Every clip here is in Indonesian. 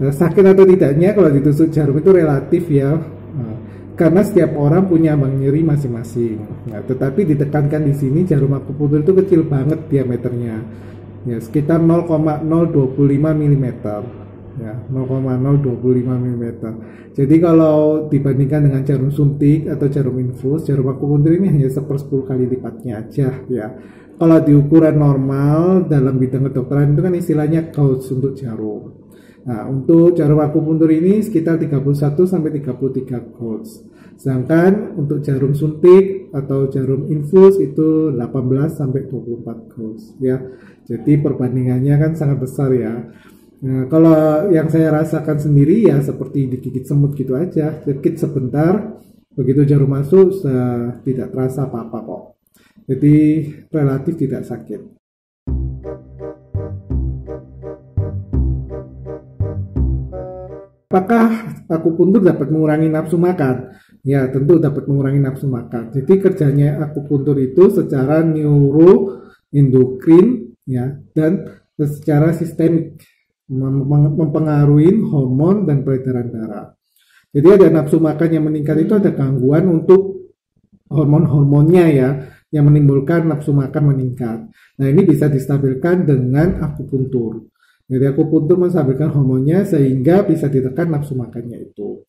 Sakit atau tidaknya kalau ditusuk jarum itu relatif ya, karena setiap orang punya ambang nyeri masing-masing. Nah, tetapi ditekankan di sini jarum akupuntur itu kecil banget diameternya, ya sekitar 0,025 mm, ya 0,025 mm. Jadi kalau dibandingkan dengan jarum suntik atau jarum infus, jarum akupuntur ini hanya 1/10 kali lipatnya aja ya. Kalau di ukuran normal dalam bidang kedokteran itu kan istilahnya gauge untuk jarum. Nah, untuk jarum akupuntur ini sekitar 31 sampai 33 gauge. Sedangkan untuk jarum suntik atau jarum infus itu 18 sampai 24 gauge ya. Jadi perbandingannya kan sangat besar ya. Nah, kalau yang saya rasakan sendiri ya seperti digigit semut gitu aja, sedikit sebentar, begitu jarum masuk tidak terasa apa-apa kok. Jadi relatif tidak sakit. Apakah akupuntur dapat mengurangi nafsu makan? Ya, tentu dapat mengurangi nafsu makan. Jadi kerjanya akupuntur itu secara neuroendokrin ya dan secara sistemik mempengaruhi hormon dan peredaran darah. Jadi ada nafsu makan yang meningkat itu ada gangguan untuk hormon-hormonnya ya yang menimbulkan nafsu makan meningkat. Nah, ini bisa distabilkan dengan akupuntur. Jadi akupuntur menstabilkan hormonnya sehingga bisa ditekan nafsu makannya itu.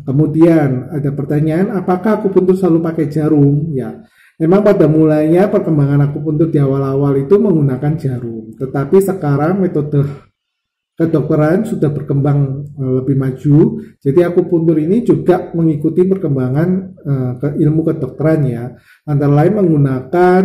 Kemudian ada pertanyaan, apakah akupuntur selalu pakai jarum? Ya, memang pada mulanya perkembangan akupuntur di awal-awal itu menggunakan jarum. Tetapi sekarang metode kedokteran sudah berkembang lebih maju. Jadi akupuntur ini juga mengikuti perkembangan ilmu kedokteran ya. Antara lain menggunakan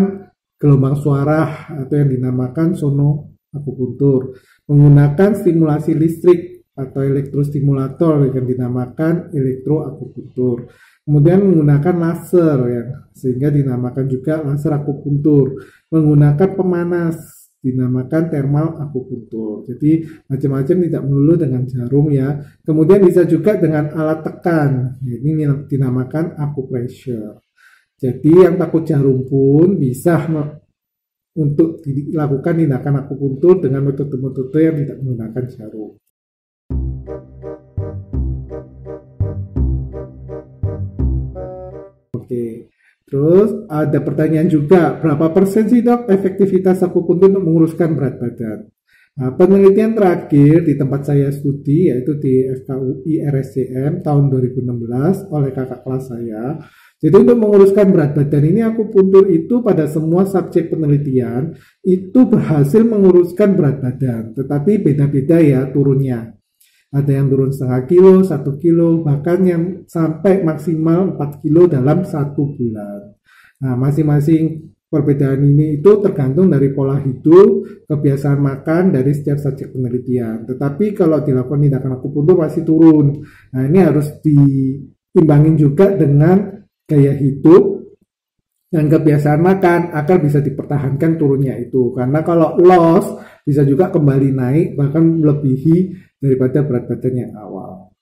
gelombang suara atau yang dinamakan sono akupuntur, menggunakan stimulasi listrik atau elektrostimulator yang dinamakan elektroakupuntur. Kemudian menggunakan laser ya, sehingga dinamakan juga laser akupuntur, menggunakan pemanas dinamakan thermal akupuntur. Jadi macam-macam, tidak melulu dengan jarum ya. Kemudian bisa juga dengan alat tekan. Ini dinamakan acupressure. Jadi yang takut jarum pun bisa untuk dilakukan tindakan akupuntur dengan metode-metode yang tidak menggunakan jarum. Oke. Terus ada pertanyaan juga, berapa persen sih dok efektivitas akupuntur untuk menguruskan berat badan? Nah, penelitian terakhir di tempat saya studi yaitu di FKUI RSCM tahun 2016 oleh kakak kelas saya. Jadi untuk menguruskan berat badan ini akupuntur itu pada semua subjek penelitian itu berhasil menguruskan berat badan, tetapi beda-beda ya turunnya. Ada yang turun setengah kilo, 1 kilo, bahkan yang sampai maksimal 4 kilo dalam 1 bulan. Nah, masing-masing perbedaan ini itu tergantung dari pola hidup, kebiasaan makan dari setiap subjek penelitian. Tetapi kalau dilakukan tindakan akupuntur pasti turun. Nah, ini harus diimbangin juga dengan gaya hidup dan kebiasaan makan agar bisa dipertahankan turunnya itu. Karena kalau loss bisa juga kembali naik bahkan melebihi daripada berat badan yang awal.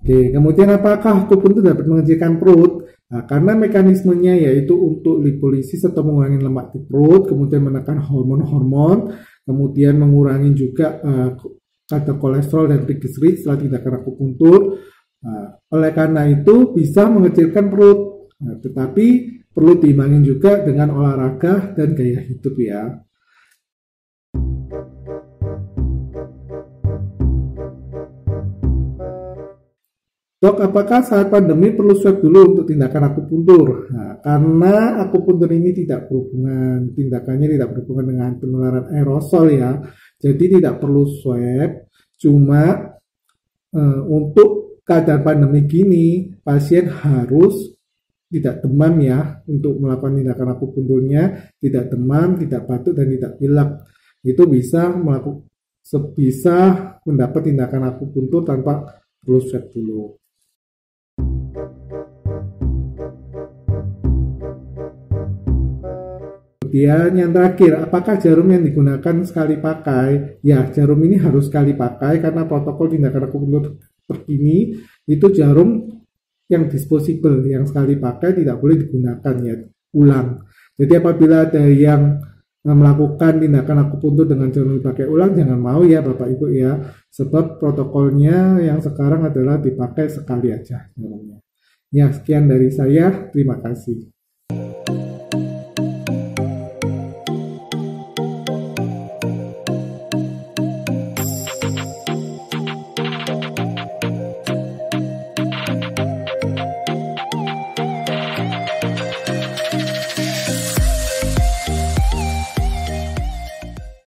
Oke, kemudian apakah akupuntur dapat mengecilkan perut? Nah, karena mekanismenya yaitu untuk lipolisis atau mengurangi lemak di perut, kemudian menekan hormon-hormon, kemudian mengurangi juga kadar kolesterol dan triglycerid setelah tindakan akupuntur. Nah, oleh karena itu bisa mengecilkan perut. Nah, tetapi perlu diimbangi juga dengan olahraga dan gaya hidup ya. Dok, apakah saat pandemi perlu swab dulu untuk tindakan akupuntur? Nah, karena akupuntur ini tidak berhubungan, tindakannya tidak berhubungan dengan penularan aerosol ya. Jadi tidak perlu swab, cuma untuk keadaan pandemi gini, pasien harus tidak demam ya untuk melakukan tindakan akupunturnya, tidak demam, tidak batuk dan tidak pilek. Itu bisa mendapat tindakan akupuntur tanpa perlu swab dulu. Kemudian yang terakhir, apakah jarum yang digunakan sekali pakai? Ya, jarum ini harus sekali pakai karena protokol tindakan akupuntur terkini itu jarum yang disposable, yang sekali pakai tidak boleh digunakan ya, ulang. Jadi apabila ada yang melakukan tindakan akupuntur dengan jarum dipakai ulang, jangan mau ya Bapak Ibu ya, sebab protokolnya yang sekarang adalah dipakai sekali aja jarumnya. Ya, sekian dari saya, terima kasih.